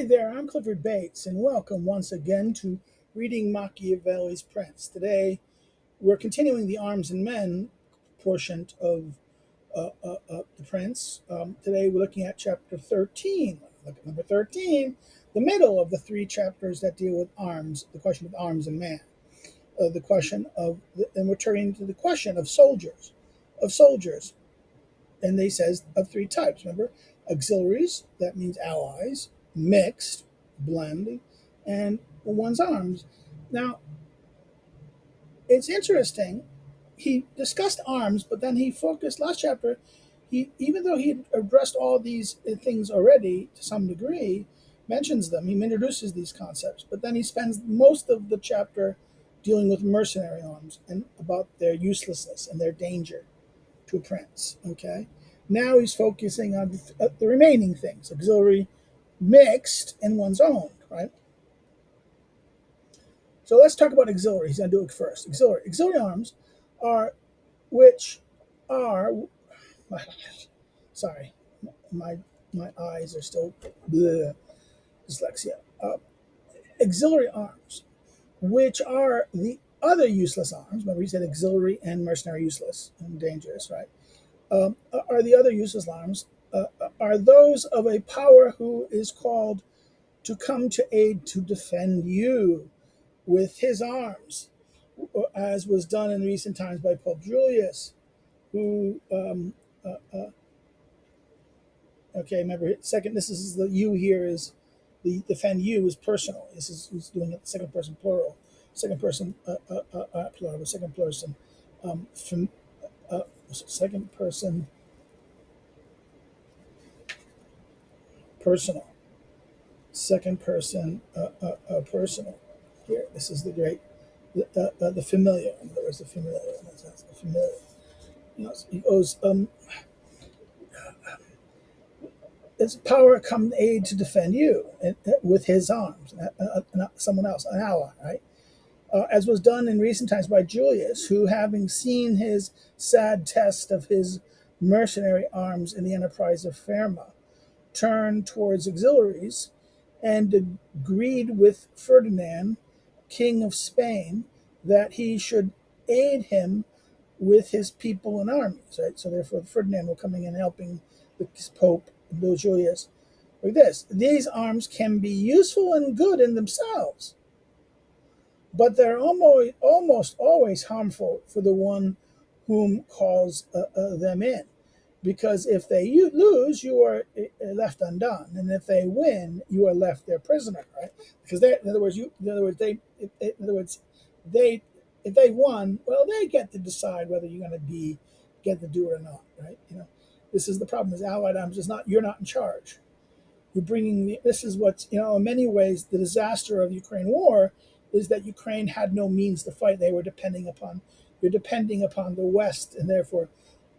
Hey there, I'm Clifford Bates, and welcome once again to Reading Machiavelli's Prince. Today, we're continuing the Arms and Men portion of the Prince. Today, we're looking at chapter 13. Look at number 13, the middle of the three chapters that deal with arms, the question of arms and man. And we're turning to the question of soldiers. And they says of three types. Remember, auxiliaries, that means allies, mixed, blend, and one's arms. Now, it's interesting. He discussed arms, but then he focused last chapter. He, even though he had addressed all these things already to some degree, mentions them. He introduces these concepts, but then he spends most of the chapter dealing with mercenary arms and about their uselessness and their danger to a prince. Okay, now he's focusing on the remaining things: auxiliary, mixed, and one's own. Right. So let's talk about auxiliary. He's going to do it first. Auxiliary arms are which are. Sorry, my my eyes are still bleh, dyslexia. Auxiliary arms, which are the other useless arms. Remember, he said auxiliary and mercenary useless and dangerous, right? Are the other useless arms are those of a power who is called to come to aid to defend you with his arms, as was done in recent times by Pope Julius, who okay, remember second. This is the you here is the defend you is personal. This is he's doing it second person plural, second person plural, second person from second person personal. Second person personal. Here, this is the great, the familiar. In other words, the familiar. That's the familiar. You know, he goes, "His power come aid to defend you with his arms, not someone else, an ally, right? As was done in recent times by Julius, who, having seen his sad test of his mercenary arms in the enterprise of Ferma, turned towards auxiliaries and agreed with Ferdinand, King of Spain, that he should aid him with his people and armies. Right. So therefore, Ferdinand will coming in helping the Pope, Julius, like this. These arms can be useful and good in themselves, but they're almost always harmful for the one whom calls them in. Because if they lose, you are left undone, and if they win, you are left their prisoner, right? Because they, in other words, they, if they won, well, they get to decide whether you're going to get to do it or not, right? This is the problem: is allied arms is not you're not in charge. You're bringing this is what's in many ways the disaster of Ukraine war is that Ukraine had no means to fight. They were depending upon you're depending upon the West, and therefore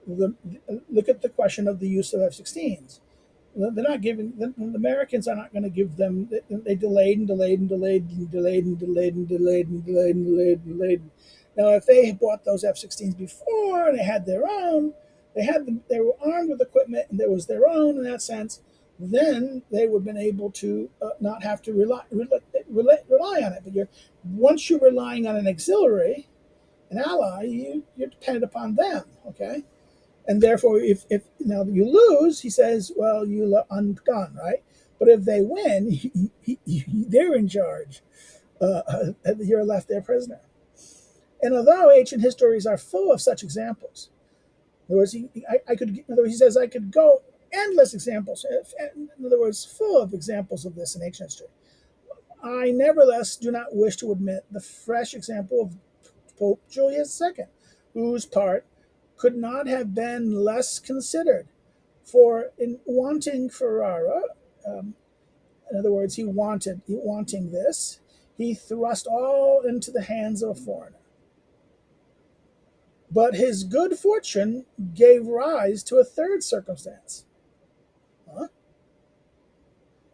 the, look at the question of the use of F-16s. They're not giving the Americans are not going to give them. They delayed and delayed and delayed and delayed and delayed and delayed and delayed and delayed and delayed. Now, if they bought those F-16s before and they had their own, they were armed with equipment and there was their own in that sense. Then they would have been able to not have to rely on it. But once you're relying on an auxiliary, an ally, you're dependent upon them. Okay. And therefore, if now you lose, he says, well, you're undone, right? But if they win, they're in charge. You're left their prisoner. And although ancient histories are full of such examples, in other words, I could. In other words, he says I could go endless examples. In other words, full of examples of this in ancient history. I nevertheless do not wish to admit the fresh example of Pope Julius II, whose part could not have been less considered. For in wanting Ferrara, in other words, wanting this, he thrust all into the hands of a foreigner. But his good fortune gave rise to a third circumstance. Huh?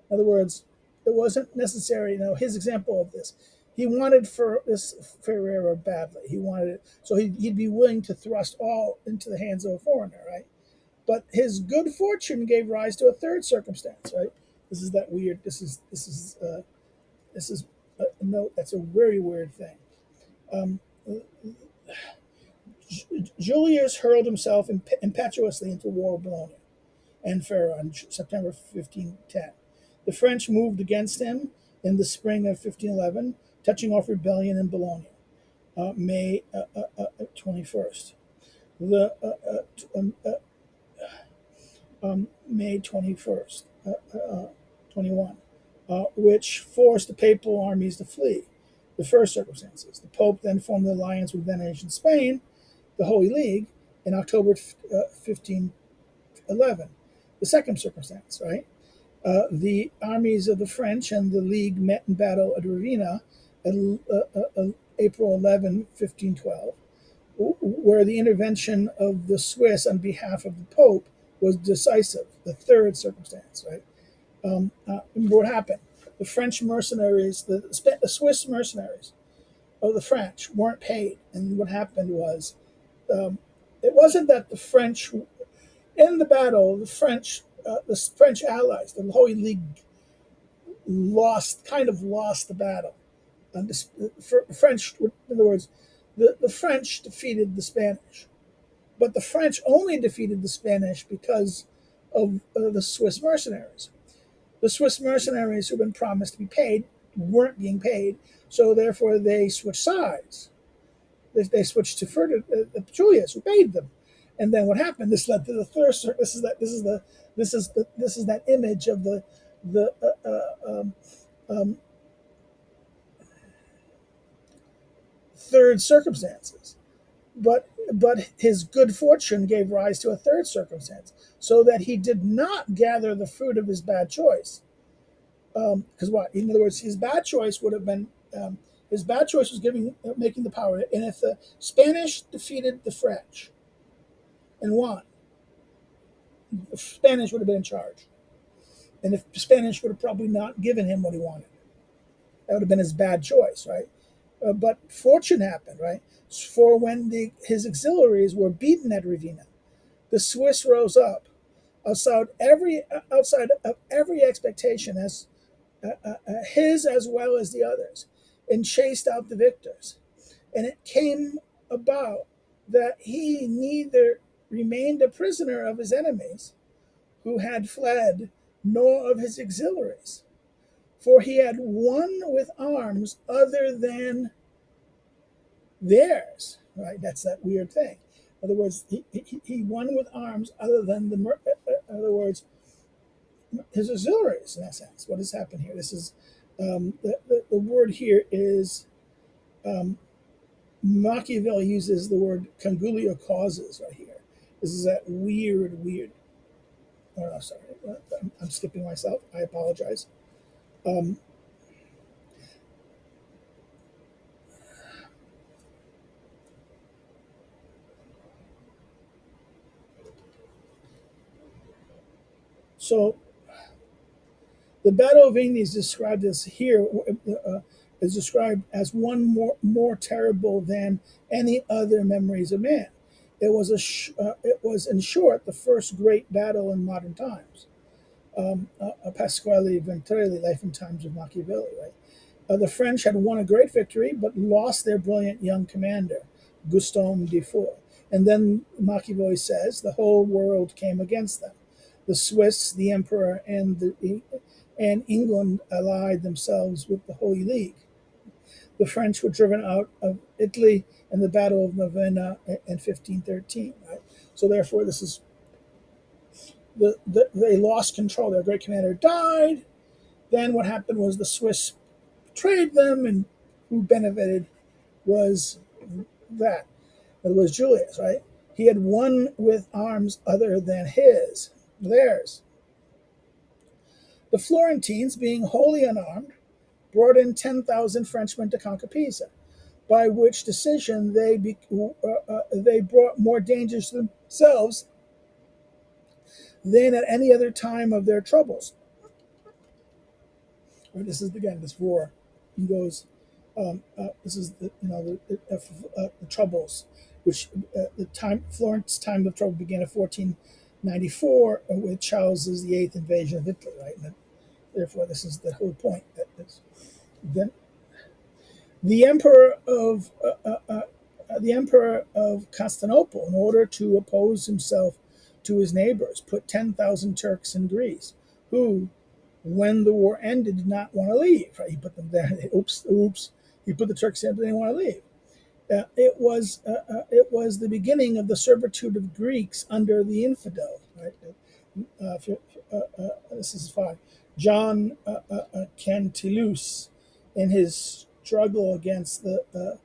In other words, it wasn't necessary. His example of this, he wanted for this Ferrara badly. He wanted it, so he'd be willing to thrust all into the hands of a foreigner, right? But his good fortune gave rise to a third circumstance, right? This is that weird. This is a note. That's a very weird thing. Um, Julius hurled himself impetuously into war with Bologna and Ferrara on September 1510. The French moved against him in the spring of 1511, touching off rebellion in Bologna, May 21st. The May 21st, 21, which forced the papal armies to flee. The first circumstances. The Pope then formed an alliance with then Asian Spain, the Holy League, in October 1511. The second circumstance, right? The armies of the French and the League met in battle at Ravenna on April 11, 1512, where the intervention of the Swiss on behalf of the Pope was decisive. The third circumstance, right? What happened? The French mercenaries, the Swiss mercenaries of the French weren't paid, and what happened was, it wasn't that the French in the battle, the French allies, the Holy League, lost the battle. And the French, in other words, the French defeated the Spanish, but the French only defeated the Spanish because of the Swiss mercenaries. The Swiss mercenaries who'd been promised to be paid weren't being paid, so therefore they switched sides. They switched to Julius, who paid them, and then what happened? This led to the third. This is that image of the third circumstances. But his good fortune gave rise to a third circumstance, so that he did not gather the fruit of his bad choice. Because what? In other words, his bad choice would have been his bad choice was making the power. And if the Spanish defeated the French and won, the Spanish would have been in charge. And if the Spanish would have probably not given him what he wanted, that would have been his bad choice, right? But fortune happened, right? For when his auxiliaries were beaten at Ravenna, the Swiss rose up outside of every expectation, as his as well as the others, and chased out the victors. And it came about that he neither remained a prisoner of his enemies who had fled, nor of his auxiliaries, for he had won with arms other than theirs. Right? That's that weird thing. In other words, he won with arms other than in other words, his auxiliaries, in that sense. What has happened here? This is the word here is Machiavelli uses the word congruio causes right here. This is that weird. Oh no, sorry, I'm skipping myself. I apologize. Um, so the Battle of Vigny is described as here is described as one more terrible than any other memories of man. It was in short the first great battle in modern times. Pasquale Ventrelli, Life and Times of Machiavelli. Right. The French had won a great victory, but lost their brilliant young commander, Gaston de Foix. And then Machiavelli says the whole world came against them. The Swiss, the Emperor, and England allied themselves with the Holy League. The French were driven out of Italy in the Battle of Ravenna in 1513. Right? So therefore, this is they lost control. Their great commander died. Then what happened was the Swiss betrayed them, and who benefited was that. It was Julius, right? He had won with arms other than theirs. The Florentines, being wholly unarmed, brought in 10,000 Frenchmen to conquer Pisa, by which decision they brought more dangers to themselves than at any other time of their troubles. This is again this war. He goes. This is the troubles, which Florence time of trouble began in 1494 with Charles VIII invasion of Italy, right? Therefore, this is the whole point. That is, then the emperor of Constantinople, in order to oppose himself to his neighbors, put 10,000 Turks in Greece, who, when the war ended, did not want to leave. Right? He put them there. Oops. He put the Turks in, but they didn't want to leave. It was the beginning of the servitude of Greeks under the infidel. Right? This is fine. John Cantilus, in his struggle against the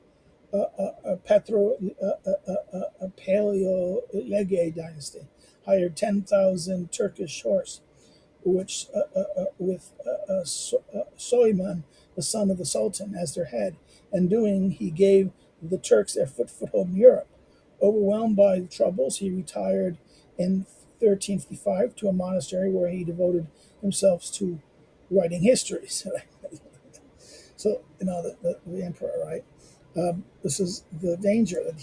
Paleolege dynasty, hired 10,000 Turkish horse, which with Soyman, the son of the Sultan, as their head. And doing, he gave the Turks their foothold in Europe. Overwhelmed by the troubles, he retired in 1355 to a monastery where he devoted himself to writing histories. So, the emperor, right? This is the danger that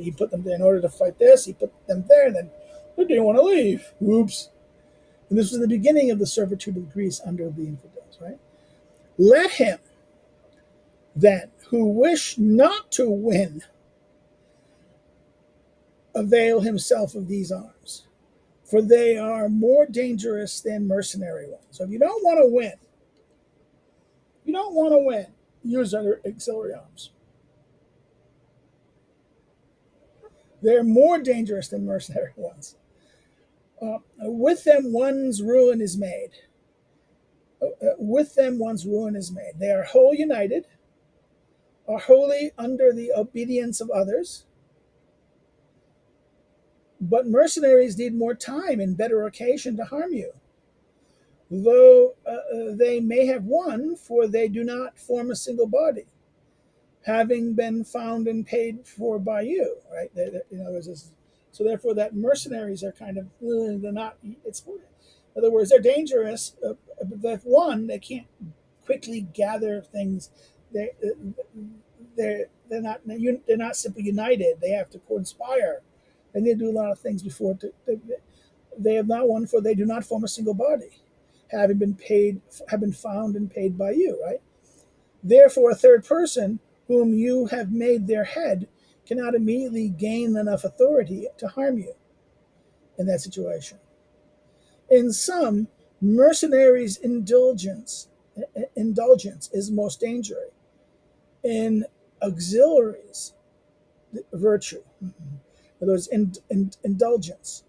he put them there in order to fight this. He put them there, and then they didn't want to leave. Oops. And this was the beginning of the servitude of Greece under the infidels, right? Let him, then, who wish not to win, avail himself of these arms, for they are more dangerous than mercenary ones. So if you don't want to win, use other auxiliary arms. They're more dangerous than mercenary ones. With them, one's ruin is made. They are whole united, are wholly under the obedience of others. But mercenaries need more time and better occasion to harm you, though they may have won, for they do not form a single body, having been found and paid for by you. Right? There's this. So therefore, that mercenaries are kind of they're not. It's in other words, they're dangerous. But one, they can't quickly gather things. They're not simply united. They have to conspire, and they do a lot of things before. They have not one, for they do not form a single body, having been found and paid by you. Right. Therefore, a third person, whom you have made their head, cannot immediately gain enough authority to harm you in that situation. In some, mercenaries' indulgence is most dangerous. In auxiliaries, virtue. In other words, indulgence.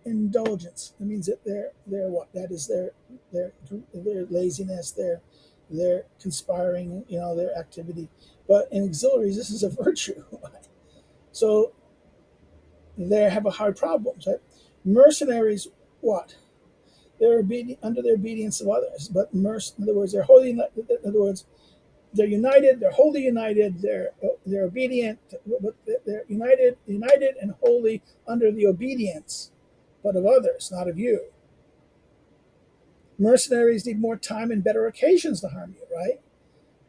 Indulgence. That means that they're what? That is their laziness, their conspiring, their activity. But in auxiliaries, this is a virtue. So they have a hard problem. Right? Mercenaries, what? They're under the obedience of others. But in other words, they're wholly. In other words, they're united. They're wholly united. They're obedient. But they're united and wholly under the obedience, but of others, not of you. Mercenaries need more time and better occasions to harm you, right?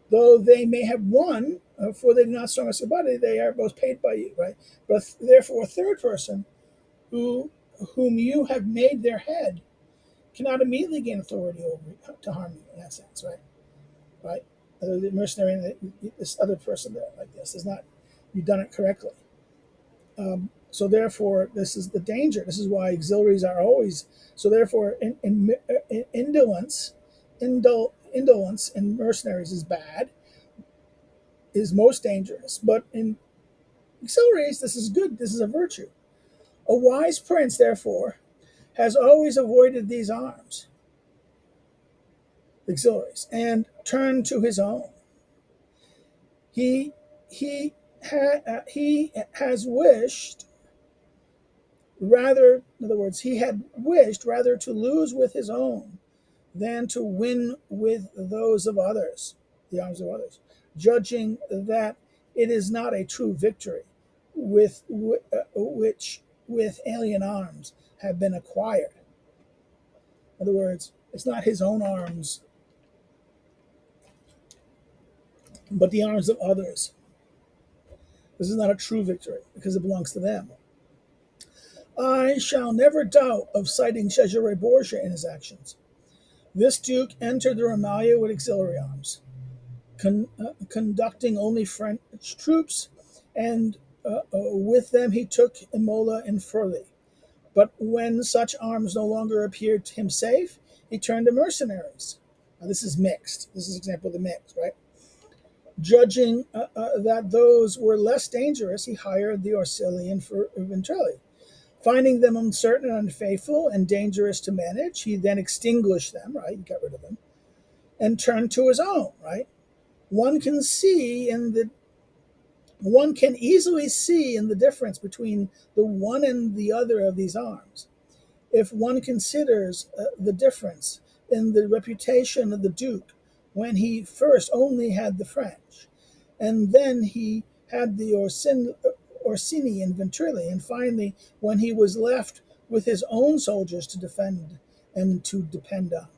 Though they may have won, for they do not strong as a body, they are both paid by you, right? But therefore, a third person, whom you have made their head, cannot immediately gain authority over to harm you in that sense, right? Right? The mercenary and this other person there, like this, is not, you've done it correctly. So therefore, this is the danger. This is why auxiliaries are always. So therefore, indolence in mercenaries is bad, is most dangerous. But in auxiliaries, this is good. This is a virtue. A wise prince, therefore, has always avoided these arms, auxiliaries, and turned to his own. He has wished rather, in other words, he had wished rather to lose with his own than to win with those of others, the arms of others, judging that it is not a true victory which with alien arms have been acquired. In other words, it's not his own arms, but the arms of others. This is not a true victory because it belongs to them. I shall never doubt of citing Cesare Borgia in his actions. This duke entered the Romagna with auxiliary arms, conducting only French troops, and with them he took Imola and Furli. But when such arms no longer appeared to him safe, he turned to mercenaries. Now, this is mixed. This is an example of the mix, right? Judging that those were less dangerous, he hired the Auxilian for Ventrelli. Finding them uncertain and unfaithful and dangerous to manage, he then extinguished them, right? He got rid of them, and turned to his own, right? One can see in the one can easily see in the difference between the one and the other of these arms. If one considers the difference in the reputation of the Duke when he first only had the French, and then he had the Orsini and Ventrili, and finally when he was left with his own soldiers to defend and to depend on.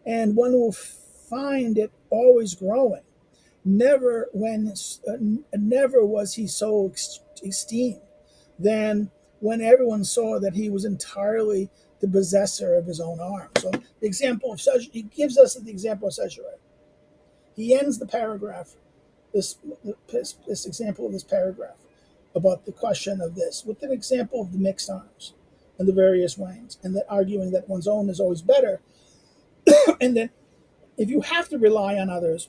And one will find it always growing. Never was he so esteemed than when everyone saw that he was entirely the possessor of his own arm. So the example of such, he gives us the example of Segerai. He ends the paragraph, this example of this paragraph about the question of this with an example of the mixed arms and the various ranks, and that arguing that one's own is always better, and that if you have to rely on others,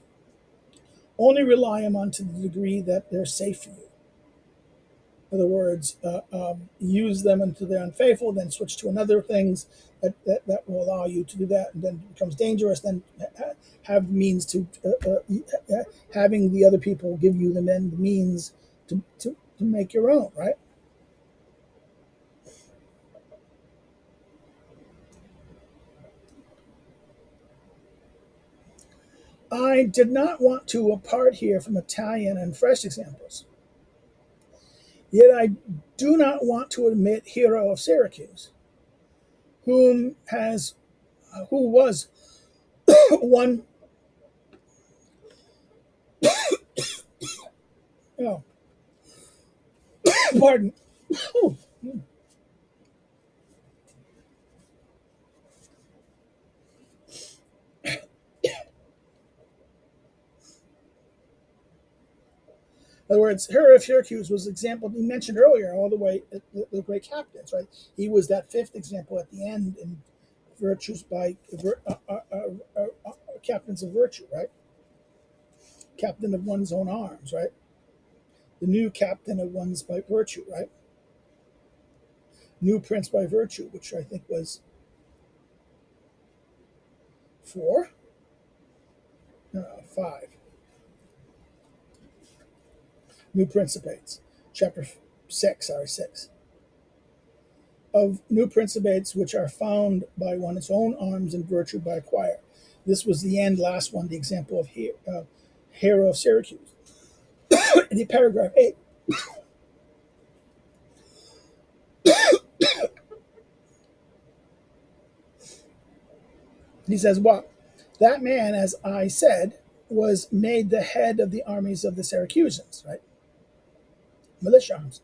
only rely on them to the degree that they're safe for you. In other words, use them until they're unfaithful, then switch to another things that will allow you to do that, and then it becomes dangerous. Then have means to having the other people give you the means to make your own, right? I did not want to apart here from Italian and French examples. Yet I do not want to admit Hero of Syracuse, who was one. Oh, pardon. In other words, Hero of Syracuse was an example he mentioned earlier, all the way the great captains, right? He was that fifth example at the end in virtues by captains of virtue, right? Captain of one's own arms, right? The new captain of one's by virtue, right? New prince by virtue, which I think was four, no, five. New principates, chapter 6, sorry, 6. Of new principates which are found by one's own arms and virtue by acquire. This was the last one, the example of Hero of Syracuse. In the paragraph 8, he says, "What? That man, as I said, was made the head of the armies of the Syracusans, right? Militia arms.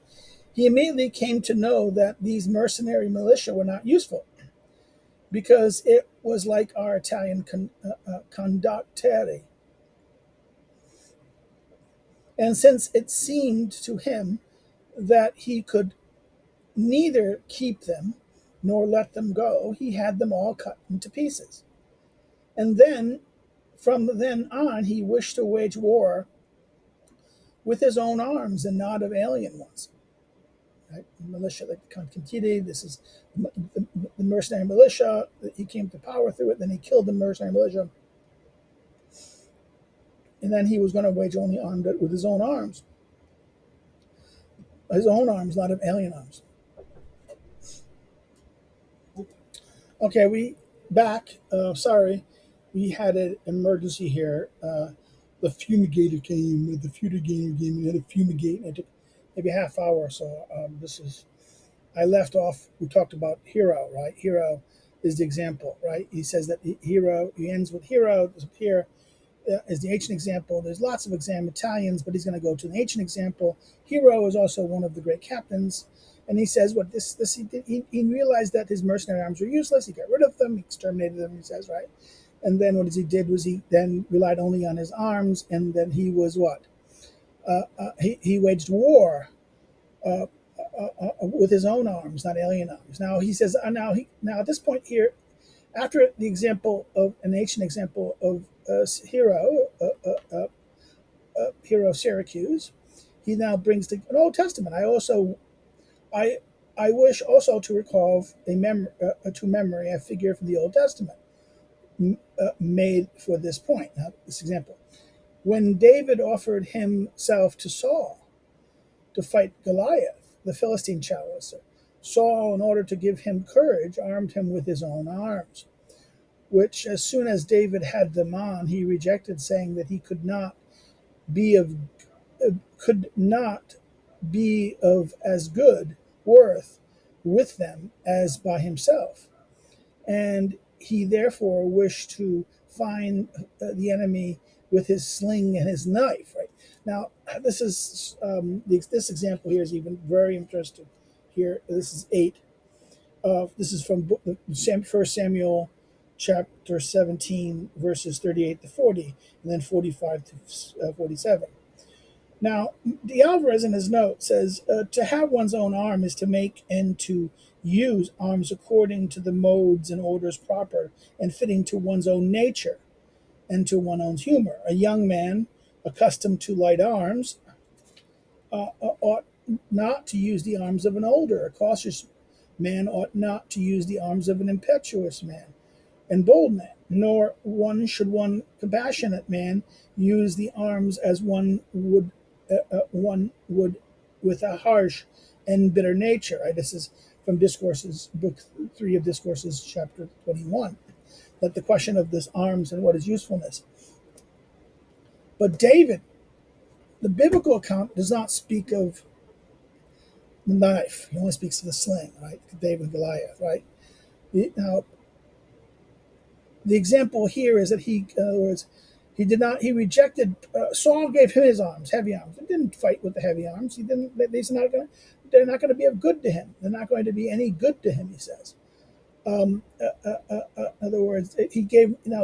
He immediately came to know that these mercenary militia were not useful, because it was like our Italian condottieri. And since it seemed to him that he could neither keep them nor let them go, he had them all cut into pieces. And then, from then on, he wished to wage war with his own arms and not of alien ones." Right? Militia, like the Concantiti, this is the mercenary militia. He came to power through it, then he killed the mercenary militia. And then he was going to wage only armed with his own arms. His own arms, not of alien arms. Okay, we back. Sorry, we had an emergency here. The fumigator came. The fumigator came. We had to fumigate. It took maybe a half hour. So this is. I left off. We talked about Hero, right? Hero is the example, right? He says that Hero. He ends with Hero. Here is the ancient example. There's lots of Italians, but he's going to go to the ancient example. Hero is also one of the great captains. And he says, "What he realized that his mercenary arms were useless. He got rid of them. He exterminated them." He says, right. And then what he did was he then relied only on his arms, and then he was what? He waged war with his own arms, not alien arms. Now he says, now at this point here, after the example of an ancient example of hero of Syracuse, he now brings the Old Testament. I I wish also to recall to memory a figure from the Old Testament made for this point. Now, this example, when David offered himself to Saul to fight Goliath, the Philistine challenger, Saul, in order to give him courage, armed him with his own arms, which, as soon as David had them on, he rejected, saying that he be of could not be of as good worth with them as by himself. And he therefore wished to find the enemy with his sling and his knife. Right now, this is this example here is even very interesting. Here, this is 8. This is from First Samuel chapter 17, verses 38 to 40, and then 45 to 47. Now, de Alvarez in his note says, to have one's own arm is to make and to use arms according to the modes and orders proper and fitting to one's own nature and to one's own humor. A young man accustomed to light arms ought not to use the arms of an older. A cautious man ought not to use the arms of an impetuous man and bold man, nor should one compassionate man use the arms as one would with a harsh and bitter nature. Right? This is from Discourses, Book 3 of Discourses, chapter 21. That the question of this arms and what is usefulness. But David, the biblical account does not speak of the knife. He only speaks of the sling, right? David and Goliath, right? Now, the example here is that he rejected. Saul gave him his arms, heavy arms. He didn't fight with the heavy arms. He didn't. They're not going to be of good to him. They're not going to be any good to him. He says. In other words,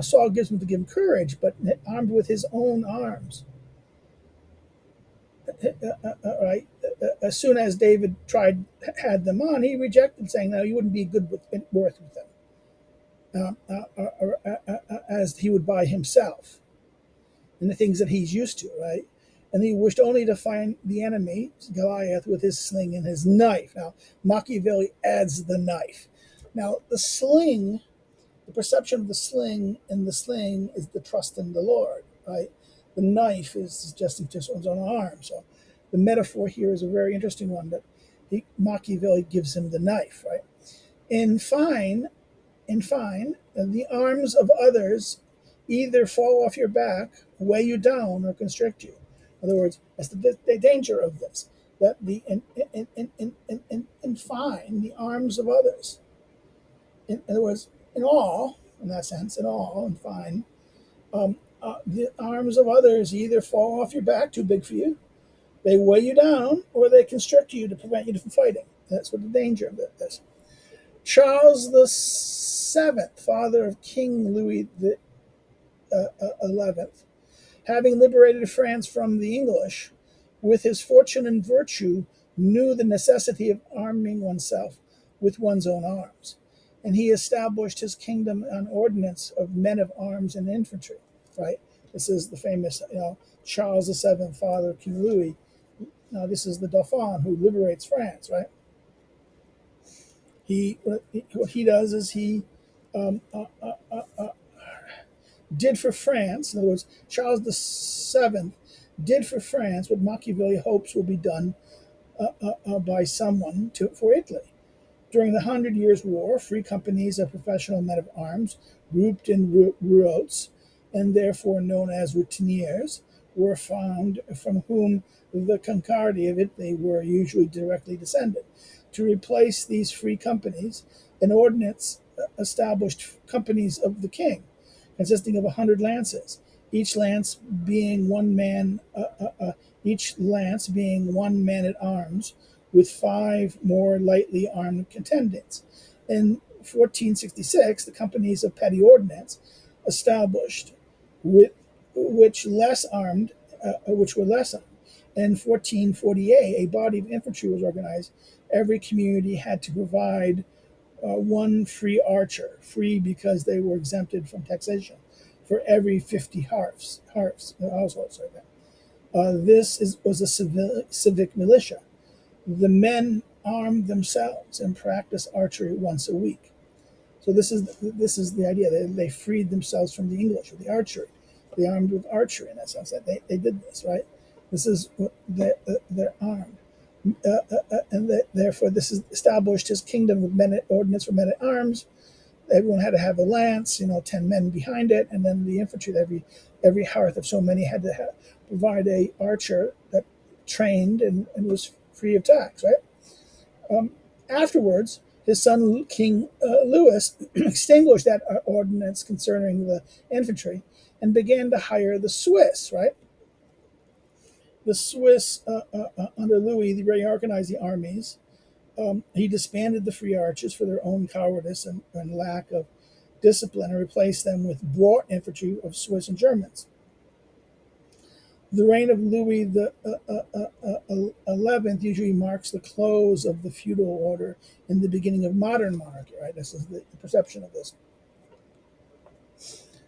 Saul gives him to give him courage, but armed with his own arms. Right. As soon as David had them on, he rejected, saying, "No, you wouldn't be worth with them." As he would by himself, and the things that he's used to, right? And he wished only to find the enemy, Goliath, with his sling and his knife. Now, Machiavelli adds the knife. Now, the sling, the perception of the sling, and the sling is the trust in the Lord, right? The knife is suggesting just one's own arm. So the metaphor here is a very interesting one that Machiavelli gives him the knife, right? In fine, the arms of others either fall off your back, weigh you down, or constrict you. In other words, that's the danger of this. That in fine, the arms of others. In other words, in that sense, and fine, the arms of others either fall off your back, too big for you, they weigh you down, or they constrict you to prevent you from fighting. That's what the danger of it is. Charles VII, father of King Louis the 11th, having liberated France from the English, with his fortune and virtue, knew the necessity of arming oneself with one's own arms, and he established his kingdom on ordinance of men of arms and infantry. Right. This is the famous, Charles VII, father of King Louis. Now this is the Dauphin who liberates France. Right. What he does is he did for France. In other words, Charles VII did for France what Machiavelli hopes will be done by someone for Italy. During the 100 Years' War, free companies of professional men of arms, grouped in routs, and therefore known as routiniers, were found, from whom the Concordi of Italy were usually directly descended. To replace these free companies, an ordinance established companies of the king, consisting of 100 lances, each lance being one man at arms, with 5 more lightly armed contendents. In 1466, the companies of petty ordnance established, with which were less armed. In 1448, a body of infantry was organized. Every community had to provide one free archer, free because they were exempted from taxation, for every 50 households. Was a civic militia. The men armed themselves and practiced archery once a week. So this is the idea. They freed themselves from the English with the archery. They armed with archery in that sense. They did this, right? This is what they're armed. Therefore, this is established his kingdom with ordinance for men at arms. Everyone had to have a lance, 10 men behind it, and then the infantry. Every hearth of so many had to provide a archer that trained and was free of tax, right? Afterwards, his son King Louis extinguished that ordinance concerning the infantry and began to hire the Swiss, right? The Swiss, under Louis, they reorganized the armies. He disbanded the free archers for their own cowardice and lack of discipline and replaced them with brought infantry of Swiss and Germans. The reign of Louis the 11th usually marks the close of the feudal order and the beginning of modern monarchy, right? This is the perception of this.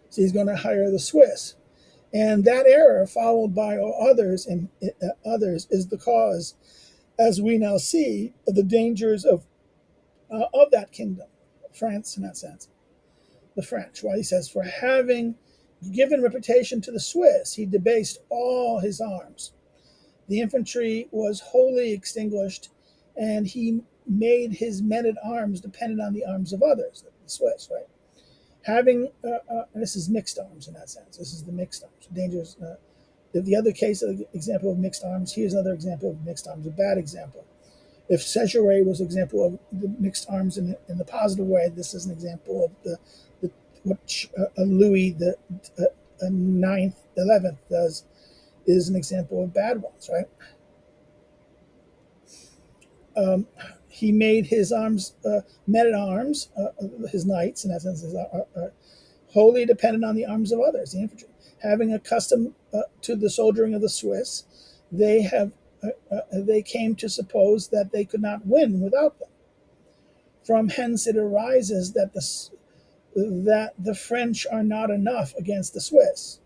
So he's going to hire the Swiss. And that era, followed by others and others, is the cause, as we now see, of the dangers of that kingdom, France in that sense, the French. Why he says, for having given reputation to the Swiss, he debased all his arms. The infantry was wholly extinguished, and he made his men at arms dependent on the arms of others, the Swiss, right? This is mixed arms in that sense. This is the mixed arms. Dangerous. The other case, example of mixed arms, here's another example of mixed arms, a bad example. If Centrality was an example of the mixed arms in the positive way, this is an example of what Louis the 11th does, is an example of bad ones, right? He made his men at arms, his knights, in that sense, wholly dependent on the arms of others, the infantry. Having accustomed to the soldiering of the Swiss, they came to suppose that they could not win without them. From hence it arises that the French are not enough against the Swiss,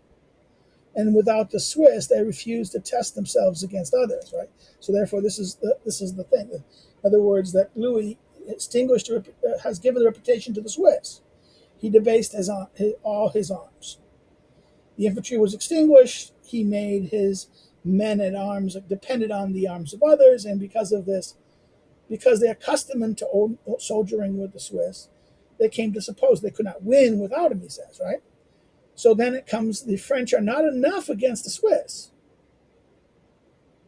and without the Swiss, they refuse to test themselves against others. Right. So therefore, this is the thing. In other words, that Louis has given the reputation to the Swiss. He debased all his arms. The infantry was extinguished. He made his men at arms dependent on the arms of others, and because of this, because they're accustomed to soldiering with the Swiss, they came to suppose they could not win without him, he says, right? So then it comes, the French are not enough against the Swiss.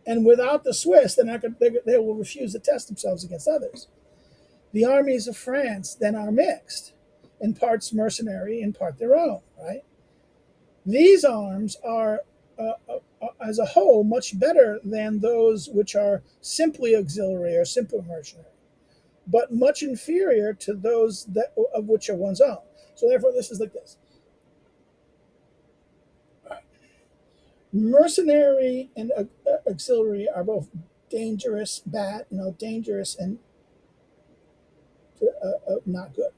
And without the Swiss, they will refuse to test themselves against others. The armies of France then are mixed, in parts mercenary, in part their own, right? These arms are, as a whole, much better than those which are simply auxiliary or simply mercenary, but much inferior to those of which are one's own. So therefore, this is like this. Mercenary and auxiliary are both dangerous, dangerous and not good.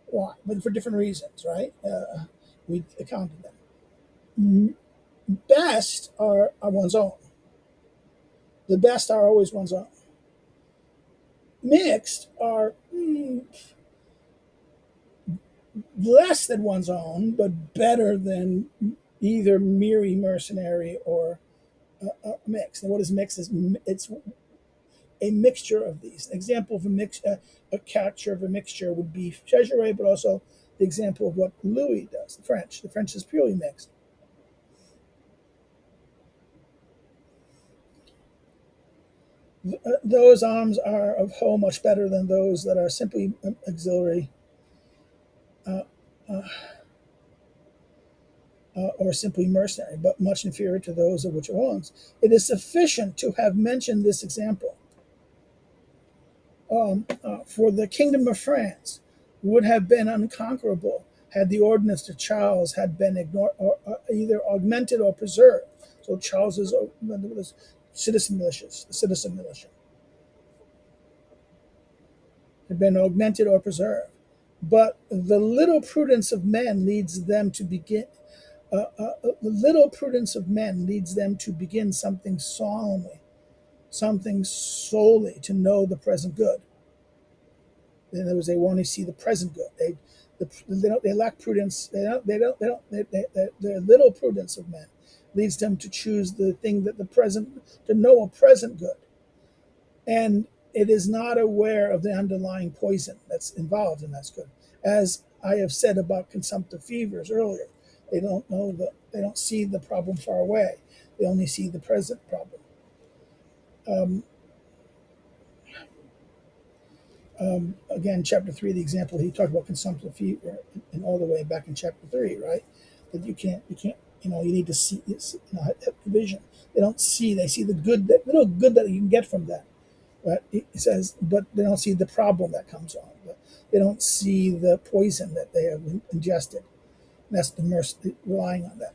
Why? But for different reasons, right? We accounted them. Best are one's own. The best are always one's own. Mixed are less than one's own, but better than either merely mercenary or mixed. And what is mixed is it's a mixture of these. An example of a capture of a mixture would be Chesire, but also the example of what Louis does, the French. The French is purely mixed. Those arms are of whole much better than those that are simply auxiliary or simply mercenary, but much inferior to those of which it belongs. It is sufficient to have mentioned this example. For the kingdom of France would have been unconquerable had the ordinance to Charles had been ignored, or either augmented or preserved. So Charles's citizen militias, the citizen militia, had been augmented or preserved. But the little prudence of men leads them to begin. The little prudence of men leads them to begin something solemnly, something solely to know the present good. In other words, they only see the present good. They lack prudence. Their little prudence of men leads them to choose the thing that the present, to know a present good. And it is not aware of the underlying poison that's involved in that good. As I have said about consumptive fevers earlier, they don't see the problem far away. They only see the present problem. Again, chapter 3, the example he talked about consumptive fever, and all the way back in chapter 3, right? That you can't, you need to see, have vision. They don't see. They see the good, that little good that you can get from that. But it says, but they don't see the problem that comes on. But they don't see the poison that they have ingested. And that's the mercy, relying on that.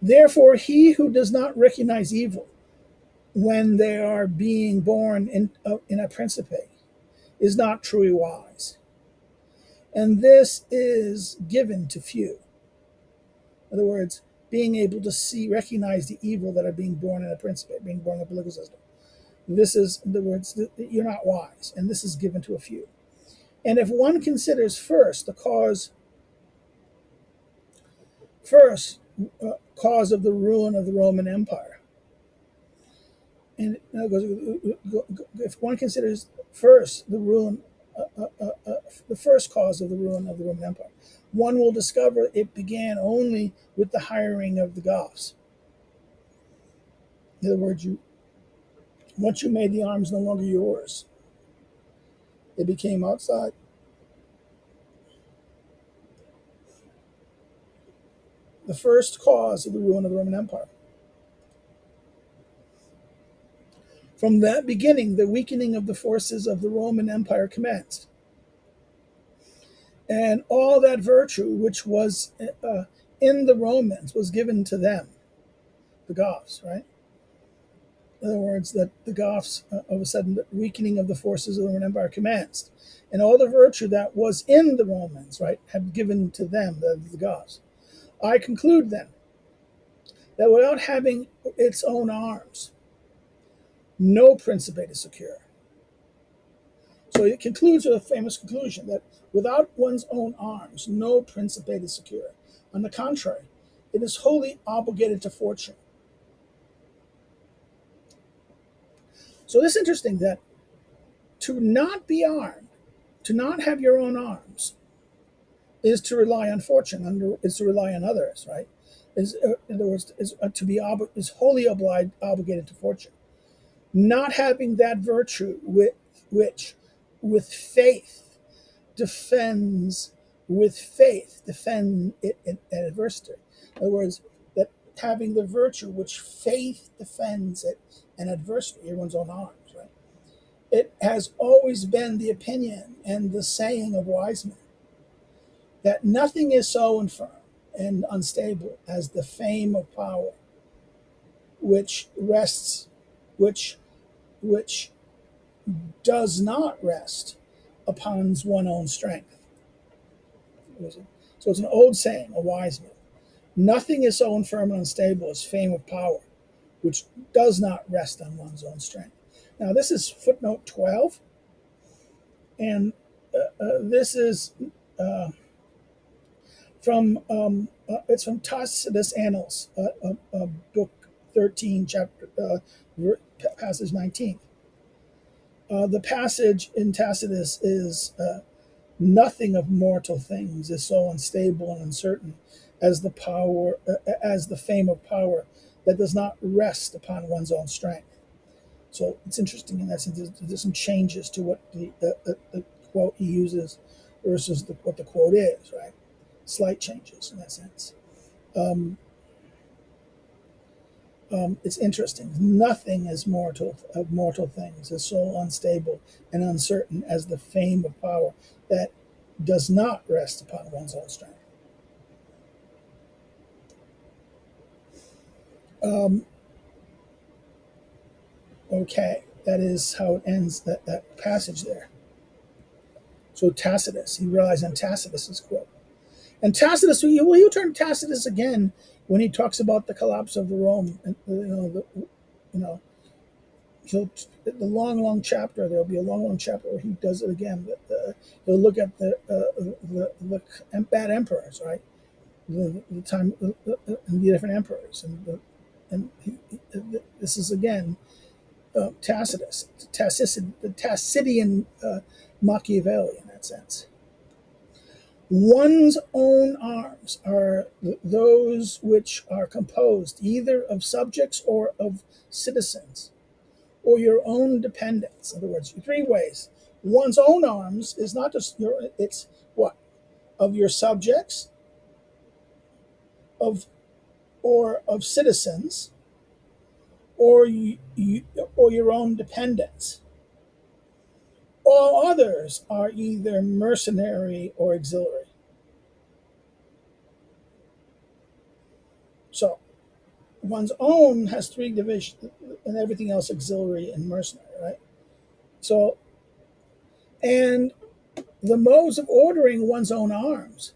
Therefore, he who does not recognize evil when they are being born in a principate is not truly wise. And this is given to few. In other words, being able to recognize the evil that are being born in a principate, being born in a political system. This is, in other words, you're not wise, and this is given to a few. And if one considers first cause of the ruin of the Roman Empire, and if one considers first the first cause of the ruin of the Roman Empire, one will discover it began only with the hiring of the Goths. In other words, once you made the arms no longer yours, they became outside. The first cause of the ruin of the Roman Empire. From that beginning, the weakening of the forces of the Roman Empire commenced. And all that virtue which was in the Romans was given to them, the Goths, right? In other words, that the Goths, all of a sudden, the weakening of the forces of the Roman Empire commenced. And all the virtue that was in the Romans, right, had given to them, the Goths. I conclude then that without having its own arms, no principate is secure. So it concludes with a famous conclusion that without one's own arms, no principate is secure. On the contrary, it is wholly obligated to fortune. So it's interesting that to not be armed, to not have your own arms, is to rely on fortune, is to rely on others, right? In other words, is wholly obligated to fortune. Not having that virtue which with faith defend it in adversity. In other words, that having the virtue which faith defends it in adversity, everyone's own arms, right? It has always been the opinion and the saying of wise men that nothing is so infirm and unstable as the fame of power, which does not rest upon one's own strength. So it's an old saying, a wise man. Nothing is so infirm and unstable as fame of power, which does not rest on one's own strength. Now, this is footnote 12, and this is it's from Tacitus Annals, book 13, chapter passage 19. The passage in Tacitus is nothing of mortal things is so unstable and uncertain as the fame of power that does not rest upon one's own strength. So it's interesting in that sense. There's some changes to what the quote he uses versus what the quote is, right? Slight changes in that sense. It's interesting. Nothing is of mortal things is so unstable and uncertain as the fame of power that does not rest upon one's own strength. Um, okay, that is how it ends that passage there. So Tacitus, he relies on Tacitus's quote. And Tacitus, he'll turn to Tacitus again when he talks about the collapse of the Rome. And, you know, the long chapter. There'll be a long chapter where he does it again. But he'll look at the bad emperors, right? The time and the different emperors, this is again Tacitus, the Tacidian Machiavelli in that sense. One's own arms are those which are composed either of subjects or of citizens, or your own dependents. In other words, three ways. One's own arms is not just it's what? Of your subjects, of citizens, or or your own dependents. All others are either mercenary or auxiliary. So one's own has three divisions, and everything else auxiliary and mercenary, right? So, and the modes of ordering one's own arms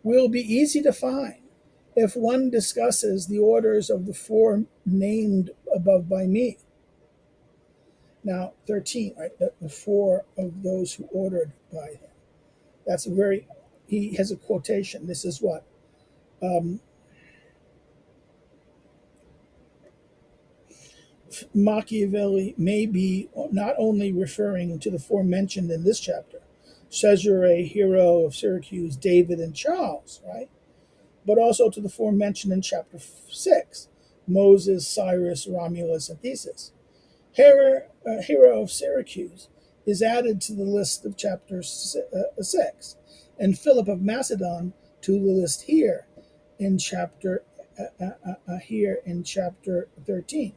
will be easy to find if one discusses the orders of the four named above by me. Now, 13, right? The four of those who ordered by him. That's he has a quotation. This is what? Machiavelli may be not only referring to the four mentioned in this chapter, Caesare, Hero of Syracuse, David, and Charles, right? But also to the four mentioned in chapter 6, Moses, Cyrus, Romulus, and Theseus. Hero of Syracuse is added to the list of chapter 6, and Philip of Macedon to the list here in chapter 13.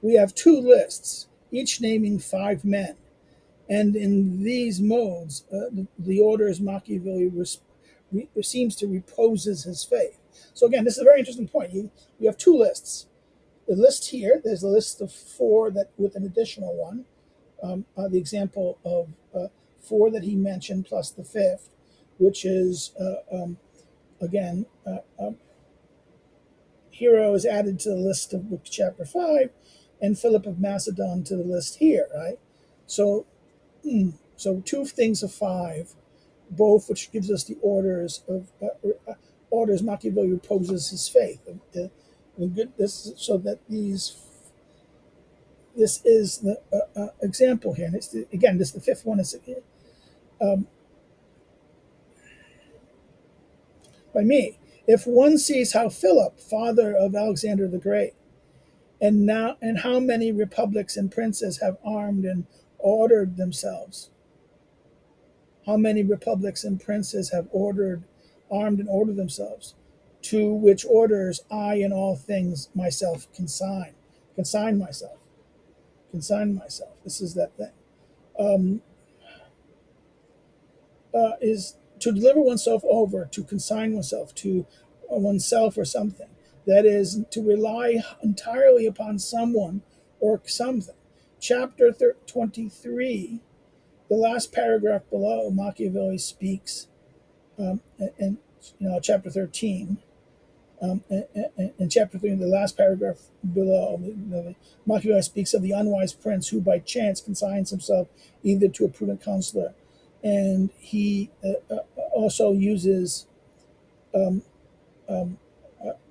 We have two lists, each naming 5 men, and in these modes, the orders Machiavelli seems to reposes his faith. So again, this is a very interesting point. You have two lists. The list here, there's a list of 4 that with an additional one. The example of 4 that he mentioned plus the 5th, which is again Hero is added to the list of book chapter 5, and Philip of Macedon to the list here, right? So, so 2 things of 5, both which gives us the orders of orders Machiavelli reposes his faith. So that this is the example here, and it's again this the 5th one is by me. If one sees how Philip, father of Alexander the Great, and how many republics and princes have armed and ordered themselves. How many republics and princes have armed and ordered themselves, to which orders I in all things myself consign myself. This is that thing. Is to deliver oneself over, to consign oneself to oneself or something. That is, to rely entirely upon someone or something. Chapter 23, the last paragraph below, Machiavelli speaks, in chapter 13, in chapter 3, the last paragraph below, Machiavelli speaks of the unwise prince who by chance consigns himself either to a prudent counselor, and he also uses, in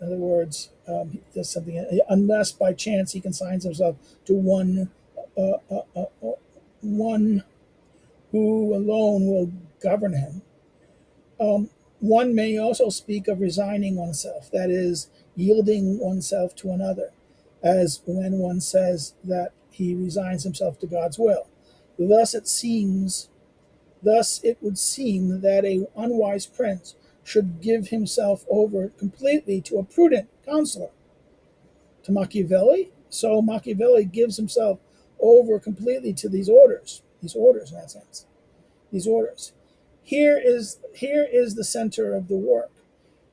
other words, he does something, unless by chance he consigns himself to one who alone will govern him. One may also speak of resigning oneself, that is, yielding oneself to another, as when one says that he resigns himself to God's will. Thus it would seem that an unwise prince should give himself over completely to a prudent counselor. To Machiavelli, so Machiavelli gives himself over completely to these orders in that sense. These orders. here is the center of the work.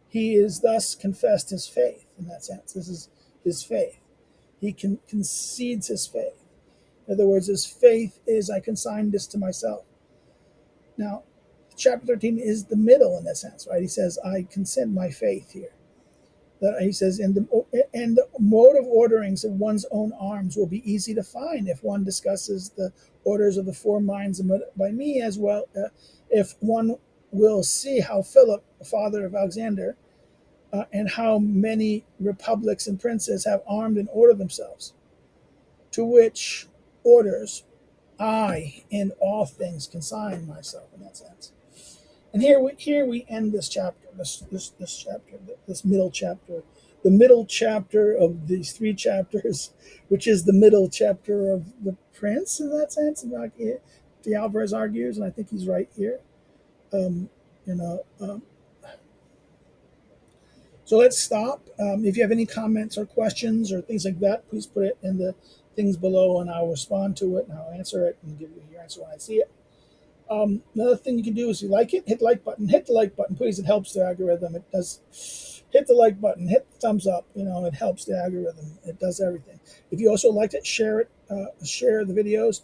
He is thus confessed his faith in that sense. This is his faith. He concedes his faith. In other words, his faith is, I consign this to myself. Now, chapter 13 is the middle in that sense, right? He says, I consent my faith here. That he says, and the mode of orderings of one's own arms will be easy to find if one discusses the orders of the four minds by me as well. If one will see how Philip, the father of Alexander, and how many republics and princes have armed and ordered themselves, to which orders I in all things consign myself in that sense. And here we end this chapter, this chapter, this middle chapter, the middle chapter of these three chapters, which is the middle chapter of the Prince in that sense. Like de Alvarez argues, and I think he's right here. Um, you know, so let's stop. If you have any comments or questions or things like that, please put it in the things below, and I'll respond to it and I'll answer it and give you your answer when I see it. Another thing you can do is, if you like it, hit the like button. Hit the like button, please. It helps the algorithm. It does. Hit the like button. Hit the thumbs up. It helps the algorithm. It does everything. If you also liked it, share it. Share the videos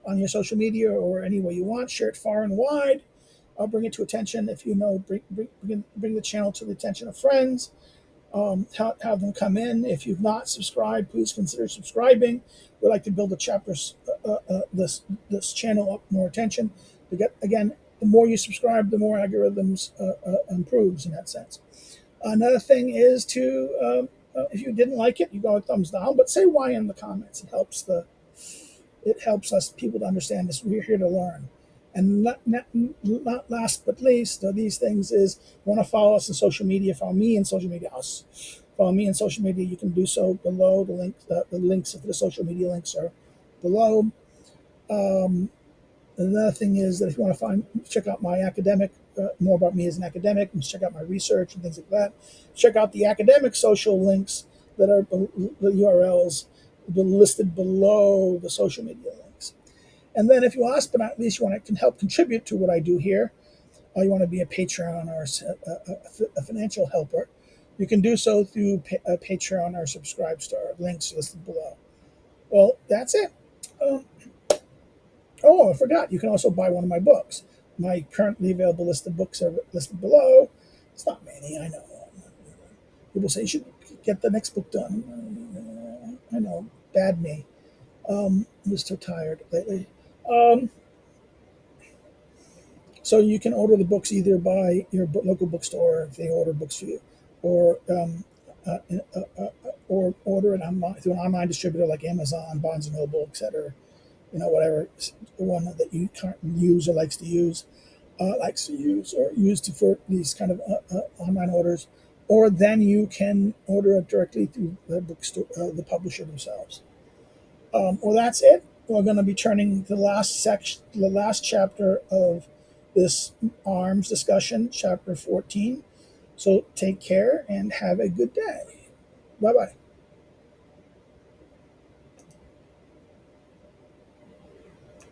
on your social media or any way you want. Share it far and wide. I'll bring it to attention. If bring the channel to the attention of friends. Have them come in. If you've not subscribed, please consider subscribing. We'd like to build this channel up more attention. Again, the more you subscribe, the more algorithms improves in that sense. Another thing is to, if you didn't like it, you go a thumbs down, but say why in the comments. It helps us people to understand this. We're here to learn. And not last but least, these things is, you want to follow us on social media, follow me in social media, follow me in social media. You can do so below. The links of the social media links are below. Another thing is that if you want to check out my academic, more about me as an academic, and check out my research and things like that, check out the academic social links that are the URLs listed below the social media links. And then if you last but not least, you want to help contribute to what I do here, you want to be a Patreon or a financial helper, you can do so through Patreon or Subscribestar, links listed below. Well, that's it. I forgot. You can also buy one of my books. My currently available list of books are listed below. It's not many, I know. People say you should get the next book done. I know, bad me. I'm just so tired lately. So you can order the books either by your local bookstore if they order books for you, or order it through an online distributor like Amazon, Barnes and Noble, etc. Whatever one that you can't use or likes to use or used for these kind of online orders, or then you can order it directly through the bookstore, the publisher themselves. Well, that's it. We're going to be turning the last chapter of this arms discussion, chapter 14. So take care and have a good day. Bye-bye.